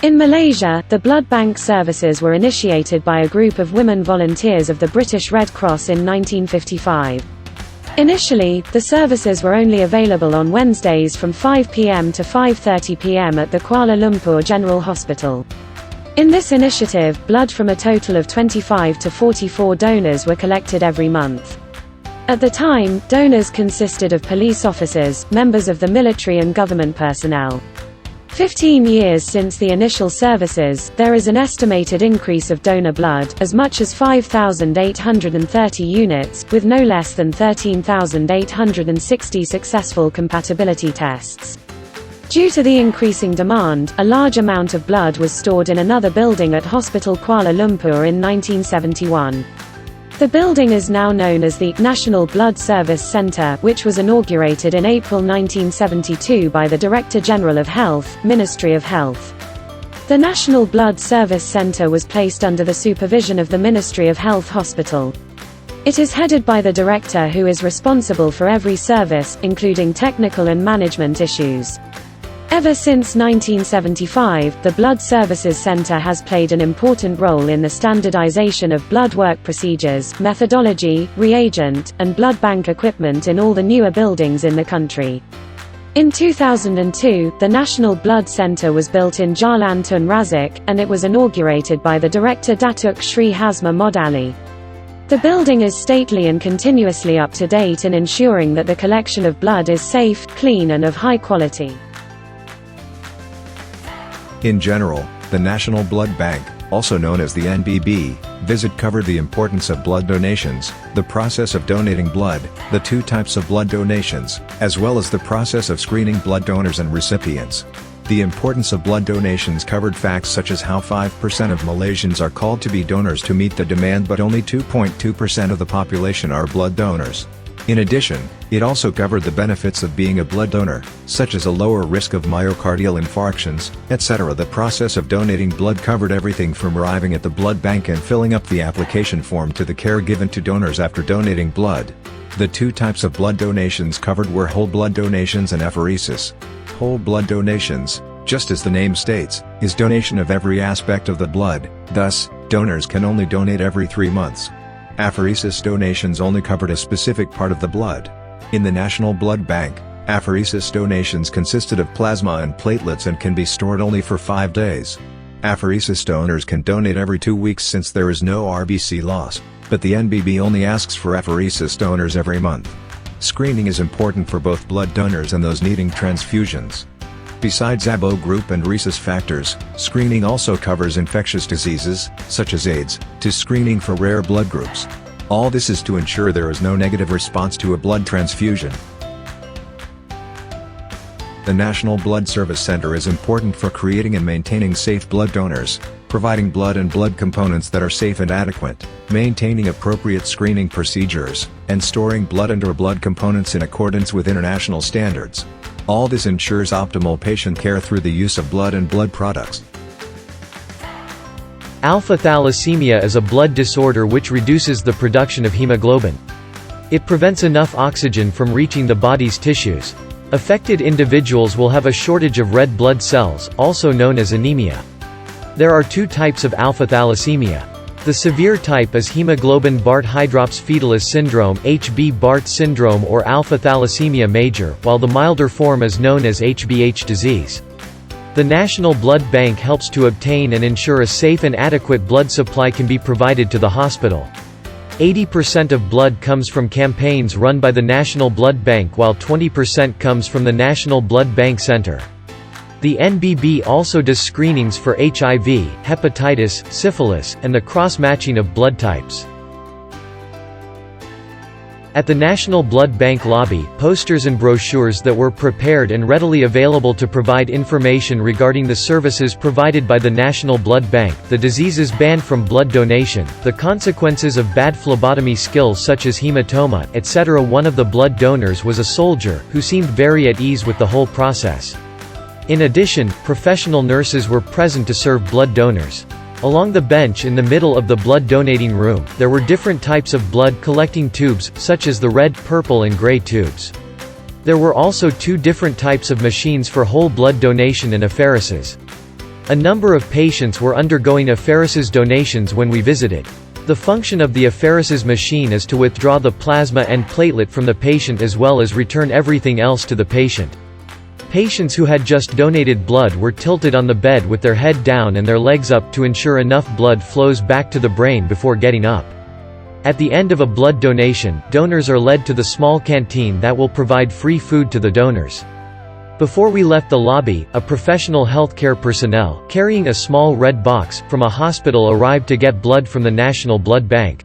In Malaysia, the blood bank services were initiated by a group of women volunteers of the British Red Cross in 1955. Initially, the services were only available on Wednesdays from 5 p.m. to 5:30 p.m. at the Kuala Lumpur General Hospital. In this initiative, blood from a total of 25 to 44 donors were collected every month. At the time, donors consisted of police officers, members of the military and government personnel. 15 years since the initial services, there is an estimated increase of donor blood, as much as 5,830 units, with no less than 13,860 successful compatibility tests. Due to the increasing demand, a large amount of blood was stored in another building at Hospital Kuala Lumpur in 1971. The building is now known as the National Blood Service Centre, which was inaugurated in April 1972 by the Director General of Health, Ministry of Health. The National Blood Service Centre was placed under the supervision of the Ministry of Health Hospital. It is headed by the director, who is responsible for every service, including technical and management issues. Ever since 1975, the Blood Services Centre has played an important role in the standardization of blood work procedures, methodology, reagent, and blood bank equipment in all the newer buildings in the country. In 2002, the National Blood Centre was built in Jalan Tun Razak, and it was inaugurated by the director Datuk Sri Hasma Modali. The building is stately and continuously up to date in ensuring that the collection of blood is safe, clean and of high quality. In general, the National Blood Bank, also known as the NBB, visit covered the importance of blood donations, the process of donating blood, the two types of blood donations, as well as the process of screening blood donors and recipients. The importance of blood donations covered facts such as how 5% of Malaysians are called to be donors to meet the demand, but only 2.2% of the population are blood donors. In addition, it also covered the benefits of being a blood donor, such as a lower risk of myocardial infarctions, etc. The process of donating blood covered everything from arriving at the blood bank and filling up the application form to the care given to donors after donating blood. The two types of blood donations covered were whole blood donations and apheresis. Whole blood donations, just as the name states, is donation of every aspect of the blood, thus, donors can only donate every 3 months. Apheresis donations only covered a specific part of the blood. In the National Blood Bank, apheresis donations consisted of plasma and platelets and can be stored only for 5 days. Apheresis donors can donate every 2 weeks since there is no RBC loss, but the NBB only asks for apheresis donors every month. Screening is important for both blood donors and those needing transfusions. Besides ABO group and rhesus factors, screening also covers infectious diseases, such as AIDS, to screening for rare blood groups. All this is to ensure there is no negative response to a blood transfusion. The National Blood Service Centre is important for creating and maintaining safe blood donors, providing blood and blood components that are safe and adequate, maintaining appropriate screening procedures, and storing blood and/or blood components in accordance with international standards. All this ensures optimal patient care through the use of blood and blood products. Alpha thalassemia is a blood disorder which reduces the production of hemoglobin. It prevents enough oxygen from reaching the body's tissues. Affected individuals will have a shortage of red blood cells, also known as anemia. There are two types of alpha thalassemia. The severe type is hemoglobin Bart-Hydrops fetalis syndrome (HB Bart syndrome) or alpha thalassemia major, while the milder form is known as HBH disease. The National Blood Bank helps to obtain and ensure a safe and adequate blood supply can be provided to the hospital. 80% of blood comes from campaigns run by the National Blood Bank, while 20% comes from the National Blood Bank Center. The NBB also does screenings for HIV, hepatitis, syphilis, and the cross-matching of blood types. At the National Blood Bank lobby, posters and brochures that were prepared and readily available to provide information regarding the services provided by the National Blood Bank, the diseases banned from blood donation, the consequences of bad phlebotomy skills such as hematoma, etc. One of the blood donors was a soldier, who seemed very at ease with the whole process. In addition, professional nurses were present to serve blood donors. Along the bench in the middle of the blood donating room, there were different types of blood collecting tubes, such as the red, purple and gray tubes. There were also two different types of machines for whole blood donation and apheresis. A number of patients were undergoing apheresis donations when we visited. The function of the apheresis machine is to withdraw the plasma and platelet from the patient as well as return everything else to the patient. Patients who had just donated blood were tilted on the bed with their head down and their legs up to ensure enough blood flows back to the brain before getting up. At the end of a blood donation, donors are led to the small canteen that will provide free food to the donors. Before we left the lobby, a professional healthcare personnel, carrying a small red box, from a hospital arrived to get blood from the National Blood Bank.